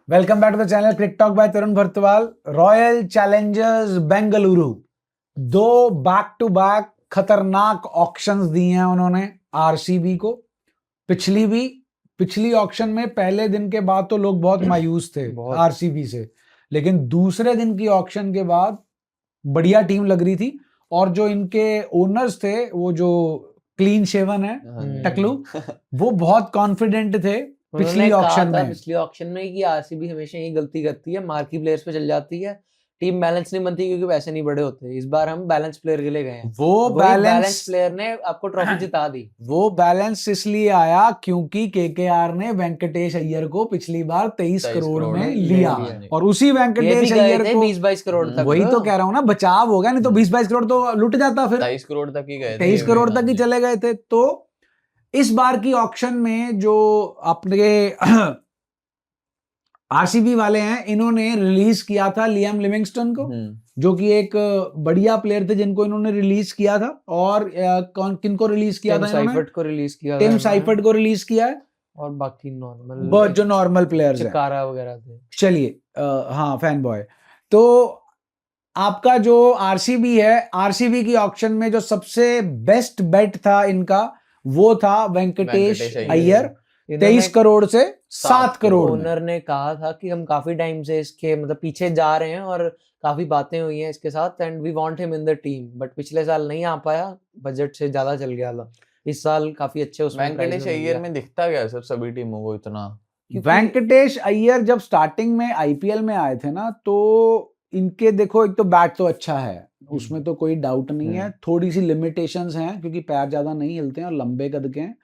Welcome back to the channel Cric Talk by Tarun Bhartwal. Royal Challengers Bengaluru दो back to back खतरनाक auctions दिए हैं उन्होंने आरसीबी को। पिछली ऑक्शन में पहले दिन के बाद तो लोग बहुत मायूस थे आरसीबी से, लेकिन दूसरे दिन की ऑक्शन के बाद बढ़िया टीम लग रही थी। और जो इनके ओनर्स थे, वो जो क्लीन शेवन है टकलू, वो बहुत कॉन्फिडेंट थे पिछली ऑक्शन में कि आरसीबी हमेशा यही गलती करती है, मार्की प्लेयर्स पे चल जाती है, टीम बैलेंस नहीं बनती क्योंकि पैसे नहीं बड़े होते। इस बार हम बैलेंस प्लेयर के लिए गए हैं, वो बैलेंस प्लेयर ने आपको ट्रॉफी जिता दी। वो बैलेंस इसलिए आया क्योंकि केकेआर ने वेंकटेश अय्यर को पिछली बार 23 करोड़ में लिया और उसी वेंकटेश अय्यर को 20-22 करोड़ तक। वही तो कह रहा हूँ ना, बचाव हो गया, नहीं तो 20-22 करोड़ तो लुट जाता, फिर 23 करोड़ तक ही गए, 23 करोड़ तक ही चले गए थे। तो इस बार की ऑक्शन में जो अपने आरसीबी वाले हैं, इन्होंने रिलीज किया था लियाम लिविंगस्टन को, जो कि एक बढ़िया प्लेयर थे जिनको इन्होंने रिलीज किया था। और किनको रिलीज किया था? साइफर्ट को रिलीज किया, टिम साइफर्ट को रिलीज किया है, और बाकी नॉर्मल जो नॉर्मल प्लेयर्स हैं, चिकारा वगैरह थे। चलिए हाँ, फैन बॉय। तो आपका जो आरसीबी है, आरसीबी की ऑक्शन में जो सबसे बेस्ट बेट था इनका, वो था वेंकटेश अय्यर, 23 करोड़ से 7 करोड़। ओनर ने कहा था कि हम काफी टाइम से इसके मतलब पीछे जा रहे हैं और काफी बातें हुई हैं इसके साथ, and we want him in the team, but पिछले साल नहीं आ पाया, बजट से ज्यादा चल गया था। इस साल काफी अच्छे उसमें वेंकटेश अय्यर में दिखता गया सभी टीमों को इतना। वेंकटेश अय्यर जब स्टार्टिंग में आईपीएल में आए थे ना, तो इनके देखो, एक तो बैट तो अच्छा है, उसमें तो कोई डाउट नहीं है, थोड़ी सी लिमिटेशंस हैं क्योंकि पैर ज्यादा नहीं हिलते हैं और लंबे कद के हैं।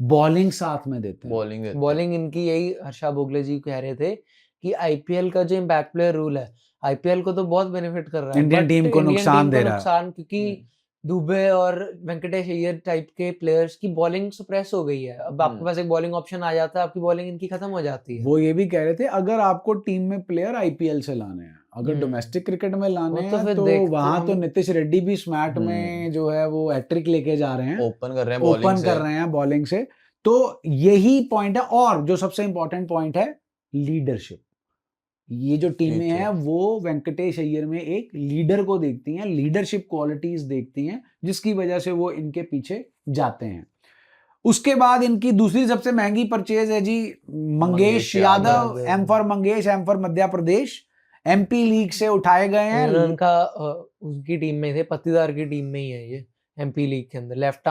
बॉलिंग साथ में देते हैं, बॉलिंग इनकी यही हर्षा भोगले जी कह रहे थे कि आईपीएल का जो इम्पैक्ट प्लेयर रूल है, आईपीएल को तो बहुत बेनिफिट कर रहा है, इंडियन टीम को नुकसान दे रहा है, क्योंकि दुबे और वेंकटेश अय्यर टाइप के प्लेयर्स की बॉलिंग सप्रेस हो गई है। अब आपके पास एक बॉलिंग ऑप्शन आ जाता है, आपकी बॉलिंग इनकी खत्म हो जाती है। वो ये भी कह रहे थे, अगर आपको टीम में प्लेयर आईपीएल से लाने हैं, अगर डोमेस्टिक क्रिकेट में लाने हैं, तो वहां तो नीतीश रेड्डी भी स्मैट में जो है वो हैट्रिक लेके जा रहे हैं, ओपन कर रहे हैं बॉलिंग से। तो यही पॉइंट है, और जो सबसे इंपॉर्टेंट पॉइंट है, लीडरशिप। ये जो टीमें हैं वो वेंकटेश अय्यर में एक लीडर को देखती हैं, लीडरशिप क्वालिटीज देखती हैं, जिसकी वजह से वो इनके पीछे जाते हैं। उसके बाद इनकी दूसरी सबसे महंगी परचेज है जी Mangesh Yadav, M for Mangesh, M for Madhya Pradesh, MP league से उठाए गए हैं। उनका उनकी टीम में थे, पत्तीदार की टीम में ही है ये, एमपी लीग के अंदर लेफ्ट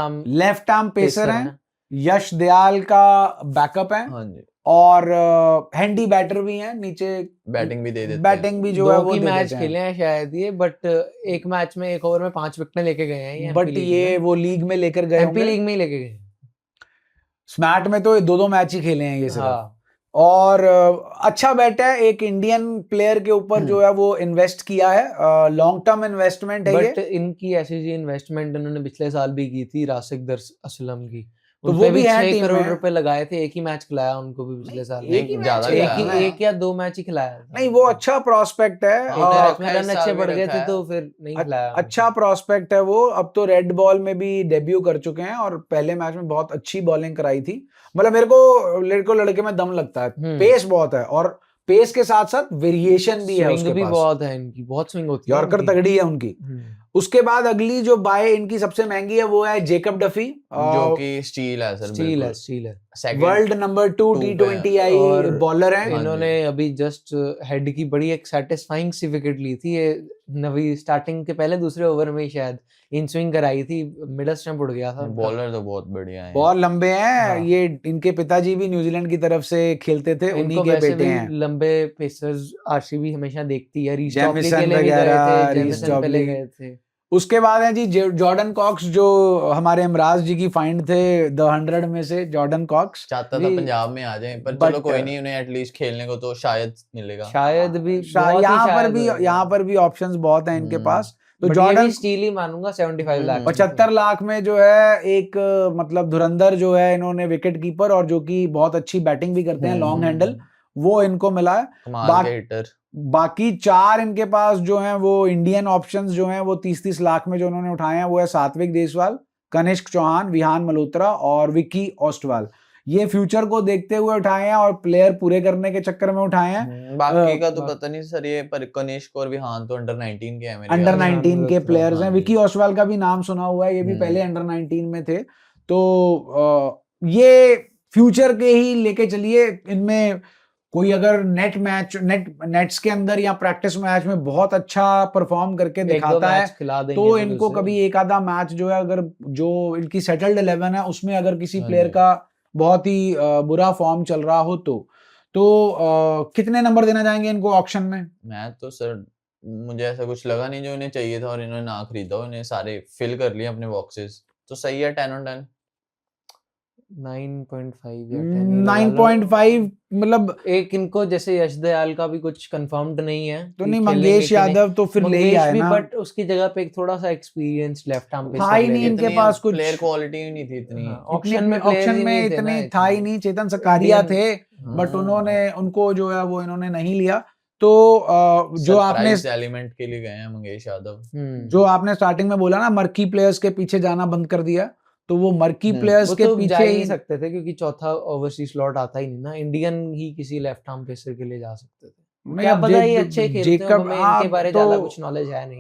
आर्म पेसर हैं, यश दयाल का बैकअप है, हाँ जी, और हैंडी बैटर भी हैं, नीचे बैटिंग भी दे देते हैं, बैटिंग भी जो है वो मैच खेले हैं शायद ये, बट एक मैच में एक ओवर में 5 विकेट लेके गए हैं, बट ये वो लीग में लेकर गए, एमपी लीग में ही लेके गए। स्मैट में तो 2-2 मैच ही खेले हैं ये सिर्फ। और अच्छा बैट है, एक इंडियन प्लेयर के ऊपर जो है वो इन्वेस्ट किया है, लॉन्ग टर्म इन्वेस्टमेंट है। बट इनकी ऐसी जी इन्वेस्टमेंट इन्होंने पिछले साल भी की थी राशिक दर असलम की, तो वो भी 6 करोड़ रुपए लगाए थे, एक ही मैच खिलाया उनको भी पिछले साल, एक या 2 मैच ही खिलाया। नहीं, वो अच्छा प्रोस्पेक्ट है, रन अच्छे बढ़ गए थे तो फिर नहीं खिलाया, अच्छा प्रोस्पेक्ट है वो। अब तो रेड बॉल में भी डेब्यू कर चुके हैं और पहले मैच में बहुत अच्छी बॉलिंग कराई थी। मतलब मेरे को लड़के में दम लगता है, पेस बहुत है, और पेस के साथ साथ वेरिएशन भी है, उसके पास बहुत है, इनकी बहुत स्विंग होती है, यॉर्कर तगड़ी है उनकी। उसके बाद अगली जो बाय इनकी सबसे महंगी है वो है जेकब डफी, जो कि स्टील है सर, स्टील है, वर्ल्ड नंबर 2 T20I बॉलर है। इन्होंने अभी जस्ट हेड की बड़ी एक सेटिस्फाइंग सी विकेट ली थी, ये नवी स्टार्टिंग के पहले दूसरे ओवर में ही शायद इन स्विंग कराई थी, मिडल स्टंप उड़ गया था। बॉलर तो बहुत बढ़िया है, बहुत लंबे हैं। ये इनके पिताजी भी न्यूजीलैंड की तरफ से खेलते थे, उन्हीं के बेटे हैं। लंबे पेसर्स आरसीबी हमेशा देखती है, जेमिसन वगैरह पहले गए थे। उसके बाद है जी जॉर्डन कॉक्स, जो हमारे इमराज जी की फाइंड थे द 100 में से। जॉर्डन कॉक्स चाहता था पंजाब में आ जाए, पर चलो कोई नहीं, उन्हें एटलीस्ट खेलने को तो शायद मिलेगा, शायद भी यहाँ पर भी ऑप्शंस बहुत हैं इनके पास। तो जॉर्डन स्टील ही मानूंगा, 75 लाख 75 लाख में जो है एक मतलब धुरंधर जो है, इन्होंने विकेट कीपर और जो कि बहुत अच्छी बैटिंग भी करते हैं, लॉन्ग हैंडल, वो इनको मिला है। बाकी 4 इनके पास जो हैं वो इंडियन ऑप्शंस जो हैं वो 30-30 लाख में जो उन्होंने उठाए हैं, वो है सात्विक देसवाल, कनिष्क चौहान, विहान मल्होत्रा और विकी ऑस्टवाल। ये फ्यूचर को देखते हुए उठाए हैं और प्लेयर पूरे करने के चक्कर में उठाए हैं। बाकी का तो बा- पता नहीं सर, ये पर कनिष्क और विहान तो अंडर 19 के हैं मेरे अंडर ख्याल से। 19 के प्लेयर्स हैं। हाँ विकी जी। ओसवाल का भी नाम सुना हुआ है, ये भी हम्म। पहले अंडर 19 में थे। तो ये फ्यूचर के ही लेके चलिए। इनमें कोई अगर नेट्स के अंदर या प्रैक्टिस मैच में बहुत अच्छा परफॉर्म करके एक दो दिखाता है मैच खिला देंगे तो तो इनको उसे। कभी एक आधा मैच जो है, अगर जो इनकी सेटल्ड 11 है उसमें अगर किसी हाँ प्लेयर जी। का बहुत ही बुरा फॉर्म चल रहा हो तो कितने नंबर देना चाहेंगे इनको ऑक्शन में? मैं तो सर, मुझे ऐसा कुछ लगा नहीं जो इन्हें चाहिए था और इन्होंने ना खरीदा, इन्हें सारे फिल कर लिए अपने बॉक्सेस, तो सही है 10 on 10। 9.5 या 10 ही लगा लो। 9.5 मतलब एक इनको जैसे यश दयाल का भी कुछ कंफर्म्ड नहीं है तो कि नहीं, खेलेंगे मंगेश कि नहीं। यादव तो फिर ले ही मंगेश आए भी, ना। बट उसकी जगह पे एक थोड़ा सा एक्सपीरियंस लेफ्ट आर्म था पेसर ही ले नहीं लेते। इनके पास कुछ। प्लेयर क्वालिटी ही नहीं थी इतनी। हाँ, ऑक्शन में players ऑक्शन ही में नहीं थे ना इतने था ही इतने। नहीं। चेतन सकारिया इंडियन- थे बट हाँ। उन्होंने उनको जो है वो इन्होंने नहीं लिया। तो जो आपने सरप्राइज एलिमेंट के लिए गए हैं मंगेश यादव। जो आपने स्टार्टिंग में बोला ना मर्की प्लेयर्स के पीछे जाना बंद कर दिया, तो वो मर्की प्लेयर्स वो के तो जा पीछे ही ही नहीं सकते थे क्योंकि चौथा ओवरसीज स्लॉट आता ही नहीं ना। इंडियन ही किसी लेफ्ट आर्म पेसर के लिए जा सकते थे। नहीं, क्या अब पता ये अच्छे खेलते हो, जेकब हमें हाँ, इनके बारे तो ज्यादा कुछ नॉलेज है नहीं।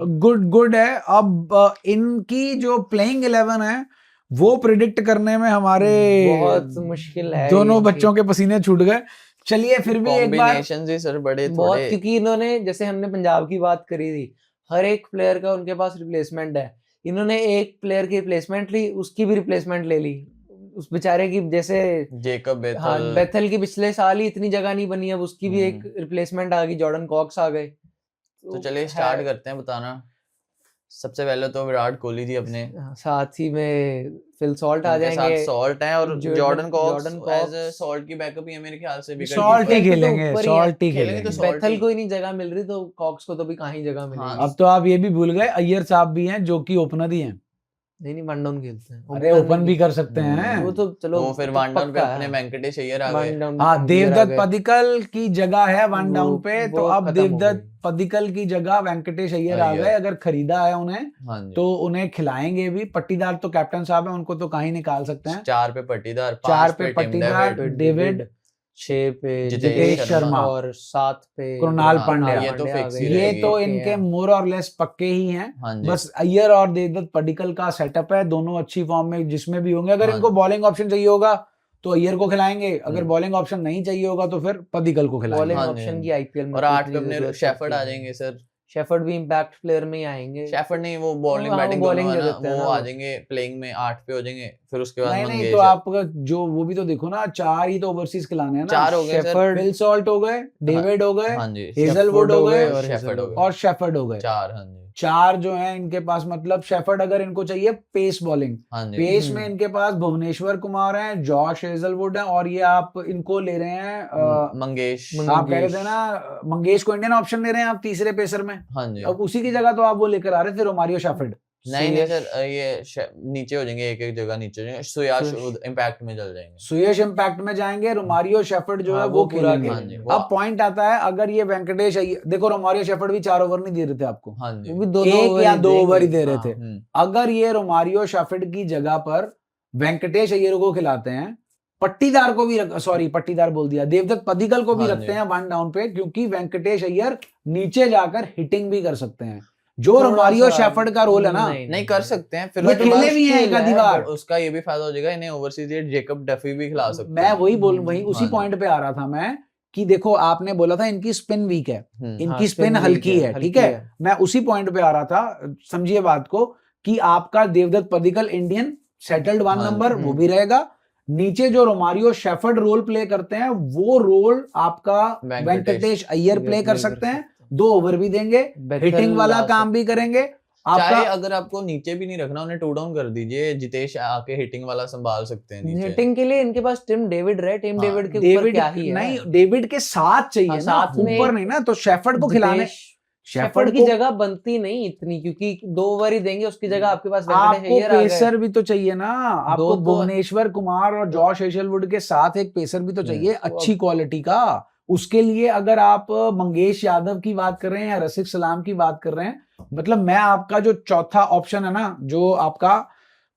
गुड है। अब इनकी जो प्लेइंग 11 है वो प्रिडिक्ट करने में हमारे बहुत मुश्किल है दोनों इनकी। बच्चों के पसीने छूट गए। चलिए फिर भी एक बार कॉम्बिनेशंस ही सर बड़े बहुत, थोड़े। क्योंकि इन्होंने जैसे हमने पंजाब की बात करी थी, हर एक प्लेयर का उनके पास रिप्लेसमेंट है। इन्होंने एक प्लेयर की रिप्लेसमेंट ली, उसकी भी रिप्लेसमेंट ले ली उस बेचारे की। जैसे जेकब हाँ, बेथल। बेथल की पिछले साल ही इतनी जगह नहीं बनी, अब उसकी भी एक रिप्लेसमेंट आ गई, जॉर्डन कॉक्स आ गए। तो चलिए स्टार्ट करते हैं बताना। सबसे पहले तो विराट कोहली जी अपने, साथ ही में फिल सॉल्ट आ उनके साथ जाएंगे। सॉल्ट हैं और Jordan Cox Jordan as Cox Salt की बैकअप ही है मेरे ख्याल से। विकेट सॉल्ट ही कीपर। खेलेंगे, ऊपर ही है। सॉल्ट ही खेलेंगे तो खेलेंगे। सॉल्ट बेथल ही। को ही नहीं जगह मिल रही तो कॉक्स को तो भी कहाँ ही जगह हाँ, मिलेगी। अब तो आप ये भी भूल गए अय्यर साहब भी हैं जो कि ओपनर ही हैं। नहीं वन डाउन खेलते हैं। अरे ओपन भी कर सकते हैं। वो तो चलो, वो फिर तो वन डाउन पे पक्का अपने है। वेंकटेश अय्यर आ वन गए। डाउन हाँ, पे अय्यर आ देवदत्त गए। पडिक्कल की जगह है वन डाउन पे, तो वो अब खत्म हो देवदत्त गई। पडिक्कल की जगह वेंकटेश अय्यर आ अय्यर। गए। अगर खरीदा है उन्हें हाँ जी। तो उन्हें खिलाएंगे भी। पट्टीदार तो कैप्टन साहब है, उनको तो कहीं निकाल सकते हैं। 4 पे पट्टीदार, 4 5 पे पे टिम पट्टीदार, डेविड, डेविड, 6 पे जितेश शर्मा और 7 पे कृणाल पांड्या। ये तो फिक्स ही ये रहेगी। तो इनके मोर और लेस पक्के ही हैं। हाँ जी। बस अय्यर और देवदत्त पडिक्कल का सेटअप है, दोनों अच्छी फॉर्म में जिसमें भी होंगे। अगर हाँ। इनको बॉलिंग ऑप्शन चाहिए होगा तो अय्यर को खिलाएंगे, अगर बॉलिंग ऑप्शन नहीं चाहिए होगा तो फिर पडिक्कल को खिलाएंगे। बॉलिंग हाँ जी, ऑप्शन हाँ की जी। आईपीएल में और तो 8 इतनी पे अपने जरूरत शेफर्ड पड़ती आ है। जाएंगे सर। शेफर्ड भी इम्पैक्ट प्लेयर में ही आएंगे। शेफर्ड नहीं, वो बॉलिंग हाँ, वो बैटिंग दोनों bowling है दे ना, देते हैं वो ना आ वो। जाएंगे प्लेइंग में 8 पे हो जाएंगे। फिर उसके बाद नहीं नहीं, मंगेश तो है। आपका जो वो भी तो देखो ना, 4 ही तो ओवरसीज खिलाने हैं ना। 4 हो गए सर। शेफर्ड, फिल सॉल्ट हो गए, डेविड हो गए, हाँ जी। हेजलवुड हो गए और शेफर्ड हो गए। और शेफर्ड हो गए। 4। हाँ जी। 4 जो हैं इनके पास। मतलब शेफर्ड अगर इनको चाहिए पेस बॉलिंग, हाँ जी। पेस में इनके पास भुवनेश्वर कुमार हैं, जॉश हेजलवुड हैं, और ये आप इनको ले रहे हैं मंगेश। आप कह रहे थे ना मंगेश को इंडियन ऑप्शन ले रहे हैं आप तीसरे पेसर में। हाँ जी। अब उसी की जगह तो आप वो लेकर आ रहे थे रोमारियो शेफर्ड। नहीं नहीं सर, ये नीचे हो जाएंगे, एक एक जगह नीचे हो जाएंगे। सुयाश इम्पैक्ट में चल जाएंगे। सुयश इम्पैक्ट में जाएंगे, रोमारियो शेफर्ड जो हाँ, है वो वो पूरा खेलेंगे। हाँ जी, वो- अब पॉइंट आता है, अगर ये वेंकटेश अय्यर, देखो रोमारियो शेफर्ड भी 4 ओवर नहीं दे रहे थे आपको, हाँ जी। वो भी 2 1 या 2 ओवर ही दे रहे हाँ। थे। अगर ये रोमारियो शेफर्ड की जगह पर वेंकटेश अय्यर को खिलाते हैं, पट्टीदार को भी सॉरी पट्टीदार बोल दिया, देवदत्त पडिक्कल को भी हाँ रखते जी। हैं वन डाउन पे, क्योंकि वेंकटेश अय्यर नीचे जाकर हिटिंग भी कर सकते हैं, जो थोड़ा रोमारियो सा- शेफर्ड का रोल है ना। नहीं कर सकते हैं फिर ये उसके खेले बाद भी हैं एक आधी बार। उसका ये भी फायदा हो जाएगा, इन्हें ओवरसीज ये जेकब डफी भी खिला सकते मैं हैं। वही उसी हाँ जी। पॉइंट पे आ रहा था मैं, कि देखो आपने बोला था इनकी स्पिन वीक है, हम्म। इनकी हाँ, स्पिन spin हल्की weak है, है, ठीक हल्की है। मैं उसी पॉइंट पे आ रहा था, समझिए बात को, कि आपका देवदत्त पडिक्कल इंडियन सेटल्ड 1 हाँ, नंबर वो भी रहेगा। नीचे जो रोमारियो शेफर्ड रोल प्ले करते हैं वो रोल आपका वेंकटेश अय्यर प्ले कर सकते हैं। 2 ओवर भी देंगे, हिटिंग वाला काम भी करेंगे। चाहे आपका अगर आपको नीचे भी नहीं रखना, उन्हें 2 डाउन कर दीजिए, जितेश आके हिटिंग वाला संभाल सकते हैं नीचे। हिटिंग के लिए इनके पास टिम डेविड रहे, टिम हाँ, डेविड के ऊपर डेविड क्या ही है। नहीं, डेविड के साथ चाहिए हाँ, ना, साथ में ऊपर नहीं ना, तो शेफर्ड को खिलाने, शेफर्ड की जगह बनती नहीं इतनी, क्योंकि 2 ओवर ही देंगे, उसकी जगह आपके पास वेंकटेश आपको अय्यर आ गए। पेसर भी तो चाहिए ना, आपको तो- भुवनेश्वर कुमार और जॉश हेजलवुड के साथ एक पेसर भी तो चाहिए अच्छी क्वालिटी का। उसके लिए अगर आप मंगेश यादव की बात कर रहे हैं या रसिक सलाम की बात कर रहे हैं, मतलब मैं आपका जो चौथा ऑप्शन है ना, जो आपका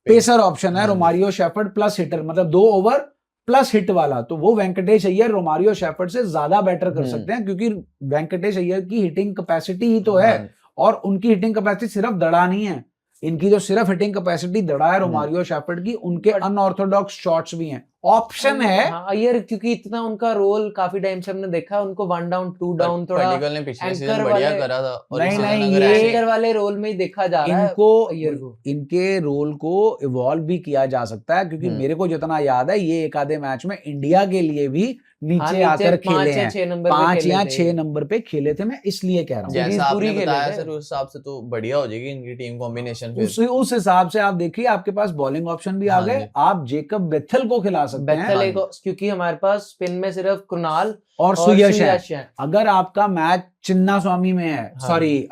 पेसर ऑप्शन है, हाँ जी। रोमारियो शेफर्ड प्लस हिटर, मतलब 2 ओवर प्लस हिट वाला, तो वो वेंकटेश अय्यर रोमारियो शेफर्ड से ज्यादा बेटर कर हम्म। सकते हैं, क्योंकि वेंकटेश अय्यर की हिटिंग कैपेसिटी ही तो है, हाँ, और उनकी हिटिंग कैपेसिटी सिर्फ दड़ा नहीं है, इनकी जो सिर्फ हिटिंग कैपेसिटी दड़ा है रोमारियो शेफर्ड की, उनके But- अनऑर्थोडॉक्स शॉट्स भी हैं, ऑप्शन है। हाँ, अय्यर क्योंकि इतना उनका रोल काफी टाइम से हमने देखा, उनको 1 डाउन 2 डाउन थोड़ा पर्टिकल ने पिछले सीजन anchor बढ़िया वाले- करा था, और नहीं, इस नहीं, सीजन अगर ये- ऐसे एंकर वाले रोल में ही देखा जा रहा है अय्यर को। इनके रोल को इवॉल्व भी किया जा सकता है, क्योंकि मेरे को जितना याद है ये एक आधे मैच में इंडिया के लिए भी नीचे आकर खेले हैं, 6 नंबर 5 या 6 नंबर पे खेले थे, मैं इसलिए कह रहा हूँ। सीरीज जैसा पूरी आपने खेले बताया थे। सर, उस हिसाब से तो बढ़िया हो जाएगी इनकी टीम कॉम्बिनेशन फिर। उस हिसाब से आप देखिए, आपके पास बॉलिंग ऑप्शन भी आ हाँ गए, जी। आप जेकब बेथल को खिला सकते हैं, बेथल एक, क्योंकि हमारे पास स्पिन में सिर्फ कृणाल और और सुयश है। है। अगर आपका मैच चिन्ना स्वामी में है, हाँ। सॉरी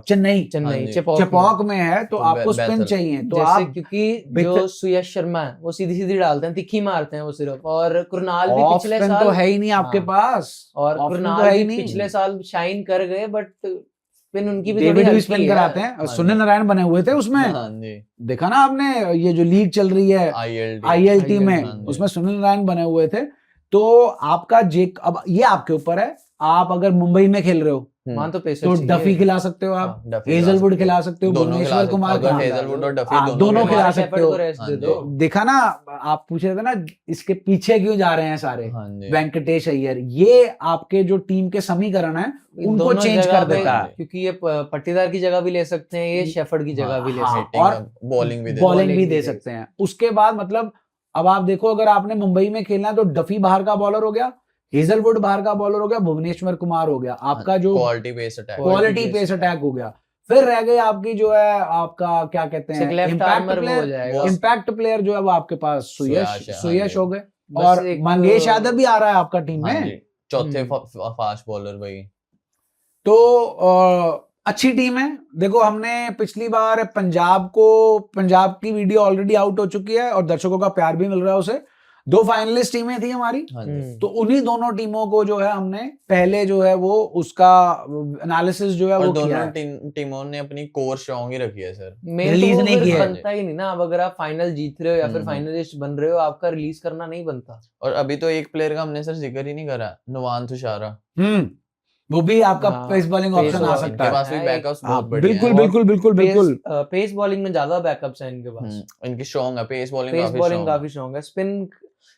चेन्नई हाँ चेन्नई जी। चेपॉक में है, तो तो आपको स्पिन बेथल। चाहिए, तो जैसे आप क्योंकि जो बेथल- सुयश शर्मा है वो सीधी सीधी डालते हैं, तिखी मारते हैं वो सिर्फ, और कृणाल भी ऑफ पिछले स्पिन साल तो है ही नहीं आपके हाँ। पास, और ऑफ स्पिन तो कृणाल है ही भी नहीं। पिछले साल शाइन कर गए, बट स्पिन उनकी भी थोड़ी डेविड भी हल्की स्पिन है। कराते हैं, हाँ सुनील जी। नारायण बने हुए थे उसमें, हाँ जी, देखा ना आपने, ये जो लीग चल रही है ILT ILT में, हाँ जी। उसमें सुनील नारायण बने हुए थे। तो आपका अब ये आपके ऊपर है, आप अगर मुंबई में खेल रहे हो वहां तो पेसर तो चाहिए। डफी खिला सकते हो आप, हाँ, डफी हेजलवुड सकते खिला सकते हो, दोनों खिला भुवनेश्वर सकते, कुमार अगर खिला हेजलवुड और डफी हाँ, दोनों दोनों खिला हमारे सकते शेफर्ड हो। को रेस्ट हाँ दे जी। दो। तो देखा ना, आप पूछ रहे थे ना इसके पीछे क्यों जा रहे हैं सारे, हाँ जी। वेंकटेश अय्यर, ये आपके जो टीम के समीकरण है उनको दोनों चेंज जगह कर पे- देता है। क्योंकि ये पट्टीदार की जगह भी ले सकते हैं, ये शेफर्ड की जगह भी ले हाँ, सकते हैं। और बॉलिंग भी दे बॉलिंग bowling भी भी दे दे सकते हैं। उसके बाद मतलब अब आप देखो, अगर आपने मुंबई में खेलना है तो डफी बाहर का बॉलर हो गया, हेजलवुड बाहर का बॉलर हो गया, भुवनेश्वर कुमार हो गया, आपका जो quality base attack, quality pace attack हो गया। फिर रह गई आपकी जो है, आपका क्या कहते हैं, लेफ्ट इम्पैक्ट आर्मर वो हो प्लेयर, जाएगा। इम्पैक्ट प्लेयर जो है वो आपके पास सुयश है, हाँ सुयश जी। हो गए, बस और एक- मंगेश यादव भी आ रहा है आपका टीम हाँ में। जी, चौथे हम्म। फास्ट बॉलर भाई। तो अच्छी टीम है। देखो, हमने पिछली बार पंजाब की वीडियो ऑलरेडी आउट हो चुकी है और दर्शकों का प्यार भी मिल रहा है उसे। 2 फाइनलिस्ट टीमें थी हमारी, हाँ जी। तो उन्हीं दोनों टीमों को जो है हमने पहले जो है वो उसका एनालिसिस जो है और वो किया दोनों है। टीमों ने अपनी कोर स्ट्रॉन्ग ही रखी है सर। मेन तो रिलीज वो नहीं फिर किया है। बनता ही नहीं ना। अब अगर आप फाइनल जीत रहे हो या फिर हम्म। फाइनलिस्ट बन रहे हो, आपका रिलीज करना नहीं बनता। और अभी तो एक प्लेयर का हमने सर जिक्र ही नहीं करा, नुवान तुषारा। वो भी आपका हाँ, पेस बॉलिंग पेस ऑप्शन आ बॉलिंग सकता इनके है। पास भी है, बैकअप्स हाँ, बहुत बढ़िया बिल्कुल हैं। बिल्कुल बिल्कुल बिल्कुल। पेस बॉलिंग में ज्यादा बैकअप्स हैं इनके पास। इनकी स्ट्रॉन्ग है, पेस बॉलिंग पेस काफी बॉलिंग स्ट्रॉन्ग है। काफी स्ट्रॉन्ग है। स्पिन,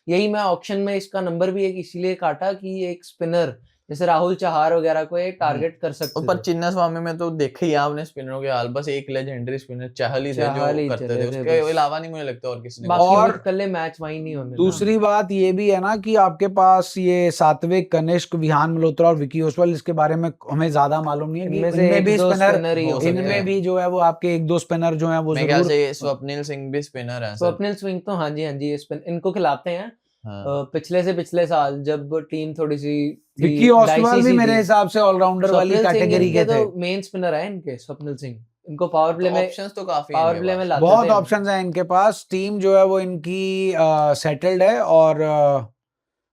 यही मैं ऑक्शन में इसका नंबर भी एक इसीलिए काटा कि एक स्पिनर जैसे राहुल चहार वगैरह को ये टारगेट कर सकते पर थे। चिन्ना स्वामी में तो देखे ही आपने स्पिनरों के हाल, बस एक लेजेंडरी स्पिनर चहल ही थे चहल ही जो करते चले थे, थे उसके बस। अलावा नहीं मुझे लगता और किसी ने बाकी कुछ और और कल्ले मैच वही नहीं होने ना। दूसरी बात ये भी है ना कि आपके पास ये सात्विक, कनिष्क, विहान मल्होत्रा और विकी ओसवाल, इसके बारे में हमें ज्यादा मालूम नहीं है कि इनमें से इनमें भी एक दो स्पिनर, स्पिनर ही हो सकते इनमें हैं। भी जो है वो आपके 1-2 स्पिनर जो है वो मेरे ख्याल जरूर। से स्वप्निल सिंह भी स्पिनर है सर। स्वप्निल स्विंग तो हाँ जी ये स्पिन इनको खिलाते हैं। हाँ। पिछले से पिछले साल जब टीम थोड़ी सी विकी ओसवाल भी मेरे हिसाब से ऑलराउंडर वाली कैटेगरी के थे। तो मेन स्पिनर है इनके, स्वप्निल सिंह। इनको पावर प्ले में ऑप्शंस तो काफी हैं पावर इनके प्ले में पास। लाते बहुत थे। ऑप्शंस हैं इनके पास। टीम जो है वो इनकी सेटल्ड है, और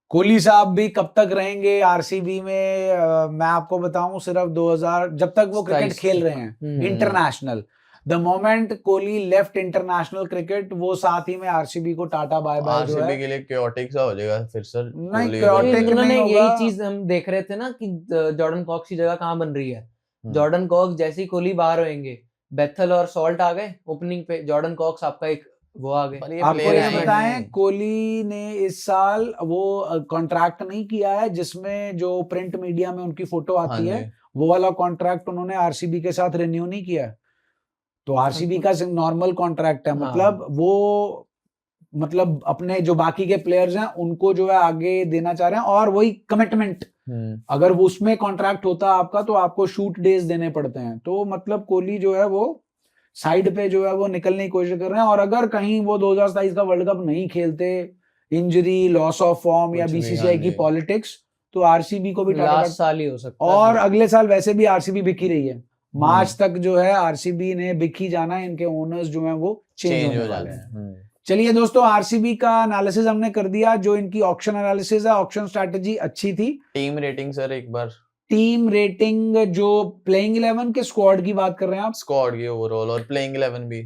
कोहली साहब भी कब तक रहेंगे आरसीबी में, मैं आपको बताऊं, सिर्फ 2000 जब तक वो क्रिकेट 27 खेल रहे हैं international, the moment Kohli left international cricket, वो साथ ही में आरसीबी को टाटा बाय बाय जो आरसीबी है। के लिए chaotic सा हो जाएगा फिर सर। नहीं, कोहली chaotic अगर- नहीं उन्होंने होगा। यही चीज हम देख रहे थे ना कि जॉर्डन कॉक्स की जगह कहाँ बन रही है। जॉर्डन कॉक्स जैसे ही कोहली बाहर होंगे, बेथल और सॉल्ट आ गए ओपनिंग पे, जॉर्डन कॉक्स आपका एक वो आ गए। पर ये आपको player ये है ही बताएं, नहीं। कोहली ने इस साल वो कॉन्ट्रैक्ट नहीं किया है जिसमें जो प्रिंट मीडिया में उनकी फोटो हाँ आती जी। है, वो वाला कॉन्ट्रैक्ट उन्होंने आरसीबी के साथ रिन्यू नहीं किया है। तो आरसीबी का नॉर्मल कॉन्ट्रैक्ट है, हाँ। मतलब वो मतलब अपने जो बाकी के प्लेयर्स हैं उनको जो है आगे देना चाह रहे हैं, और वही कमिटमेंट, अगर वो उसमें कॉन्ट्रैक्ट होता आपका तो आपको शूट डेज देने पड़ते हैं। तो मतलब कोहली जो है वो साइड पे जो है वो निकलने की कोशिश कर रहे हैं, और अगर कहीं वो 2027 का वर्ल्ड कप नहीं खेलते, इंजरी, लॉस ऑफ फॉर्म या कुछ भी, बीसीसीआई हाँ की जी। पॉलिटिक्स, तो आरसीबी को भी लास्ट साल ही हो सकता है। और अगले साल वैसे भी आरसीबी बिकी रही है, मार्च हम्म। तक जो है आरसीबी ने बिकी जाना है, इनके ओनर्स जो हैं वो चेंज चेंज होने हो वाले जाते हैं। हैं। चलिए दोस्तों, आरसीबी का एनालिसिस हमने कर दिया, जो इनकी ऑक्शन एनालिसिस है, ऑक्शन स्ट्रैटेजी अच्छी थी। टीम रेटिंग सर एक बार, टीम रेटिंग जो प्लेइंग 11 के स्क्वाड की बात कर रहे हैं आप, स्क्वाड की ओवरऑल और प्लेइंग 11 भी।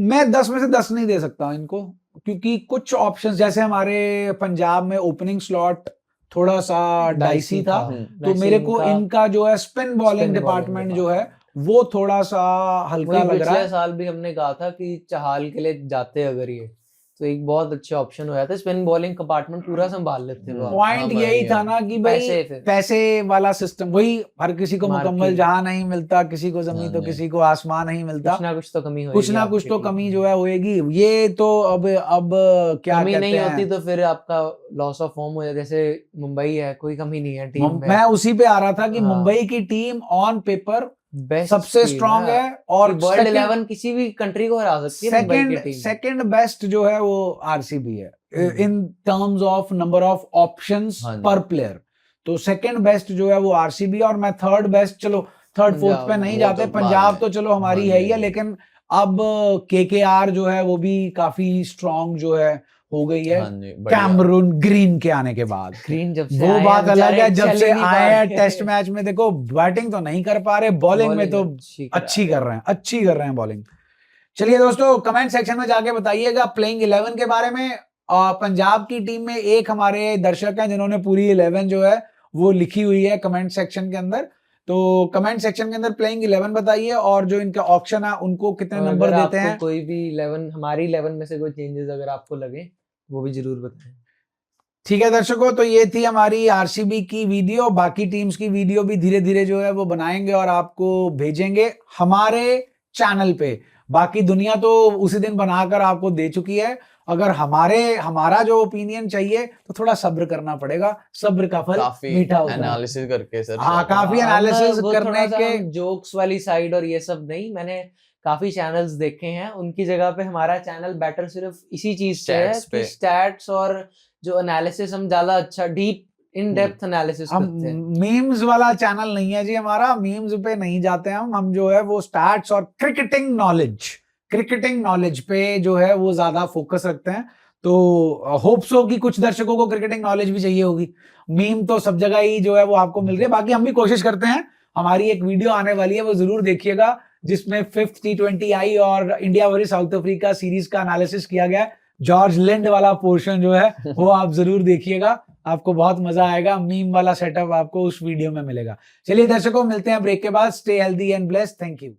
मैं 10 में से 10 नहीं दे सकता इनको, क्योंकि कुछ ऑप्शंस जैसे हमारे पंजाब में ओपनिंग स्लॉट थोड़ा सा डाइसी था, तो वैसे मेरे को इनका जो है spin bowling spin bowling department जो है वो थोड़ा सा हल्का वही लग रहा पिछले है। साल भी हमने कहा था कि चाहल के लिए जाते अगर ये तो एक बहुत अच्छा ऑप्शन हो जाता है, स्पिन बॉलिंग कंपार्टमेंट पूरा संभाल लेते वो। पॉइंट यही था ना कि भाई पैसे फिर। पैसे वाला सिस्टम, वही हर किसी को मुकम्मल Market। जहां नहीं मिलता, किसी को जमीन हाँ तो जी। किसी को आसमान नहीं मिलता, कुछ ना कुछ तो कमी होगी, कुछ ना कुछ तो कमी जो है होएगी। ये तो अब क्या कमी कहते नहीं हैं, होती तो फिर आपका लॉस ऑफ फॉर्म हो जाए। जैसे मुंबई है, कोई कमी नहीं है टीम में, मैं उसी पे आ रहा था कि हाँ। मुंबई की टीम ऑन पेपर बेस्ट सबसे स्ट्रांग है और वर्ल्ड 11 किसी भी कंट्री को हरा सकती है मुंबई की टीम। सेकंड बेस्ट जो है वो आरसीबी है in terms of number of options हाँ जी। पर प्लेयर। तो सेकंड बेस्ट जो है वो आरसीबी, और मैं थर्ड बेस्ट, चलो थर्ड फोर्थ पे पंजाब, नहीं वो जाते, तो बाद पंजाब में। तो चलो हमारी हाँ है जी, ही है, हाँ जी। लेकिन अब केकेआर जो है वो भी काफी स्ट्रांग जो है हो गई है हाँ जी, बढ़िया। कैमरून ग्रीन के आने के बाद। ग्रीन जब से वो आए बात हैं, अलग है, बेचारे जब चल से ही नहीं पा आए हैं रहे। टेस्ट मैच में देखो बैटिंग तो नहीं कर पा रहे, बॉलिंग में तो अच्छी कर रहे हैं, अच्छी कर रहे हैं बॉलिंग। चलिए दोस्तों, कमेंट सेक्शन में जाके बताइएगा प्लेइंग 11 के बारे में। पंजाब की टीम में एक हमारे दर्शक हैं जिन्होंने पूरी 11 जो है वो लिखी हुई है कमेंट सेक्शन के अंदर। तो कमेंट सेक्शन के अंदर प्लेइंग 11 बताइए, और जो इनका ऑप्शन है उनको कितने और नंबर अगर देते आपको हैं। कोई भी 11 हमारी 11 में से कोई चेंजेस अगर आपको लगे वो भी जरूर बताएं। ठीक है दर्शकों, तो ये थी हमारी आरसीबी की वीडियो। बाकी टीम्स की वीडियो भी धीरे धीरे जो है वो बनाएंगे और आपको भेजेंगे हमारे चैनल पे। बाकी दुनिया तो उसी दिन बनाकर आपको दे चुकी है। अगर हमारा जो ओपिनियन चाहिए तो थोड़ा सब्र करना पड़ेगा, सब्र का फल काफी मीठा होता है। एनालिसिस करके सर। हाँ, काफी एनालिसिस करने के जोक्स वाली साइड और ये सब नहीं, मैंने काफी चैनल्स देखे हैं, उनकी जगह पे हमारा चैनल बेटर सिर्फ इसी चीज से है कि स्टैट्स और जो एनालिसिस हम ज्यादा अच्छा डीप इन डेप्थ एनालिसिस हम करते हैं। मीम्स वाला चैनल नहीं है जी हमारा, मीम्स पे नहीं जाते हम जो है वो स्टैट्स और क्रिकेटिंग नॉलेज पे जो है वो ज्यादा फोकस रखते हैं। तो होप सो कि कुछ दर्शकों को क्रिकेटिंग नॉलेज भी चाहिए होगी। मीम तो सब जगह ही जो है वो आपको मिल रही है। बाकी हम भी कोशिश करते हैं, हमारी एक वीडियो आने वाली है वो जरूर देखिएगा जिसमें 5th T20 आई और India versus south Africa series का एनालिसिस किया गया है। जॉर्ज लिंड वाला पोर्शन जो है वो आप जरूर देखिएगा, आपको बहुत मजा आएगा। मीम वाला सेटअप आपको उस वीडियो में मिलेगा। चलिए दर्शकों, मिलते हैं ब्रेक के बाद। Stay healthy and blessed. Thank you.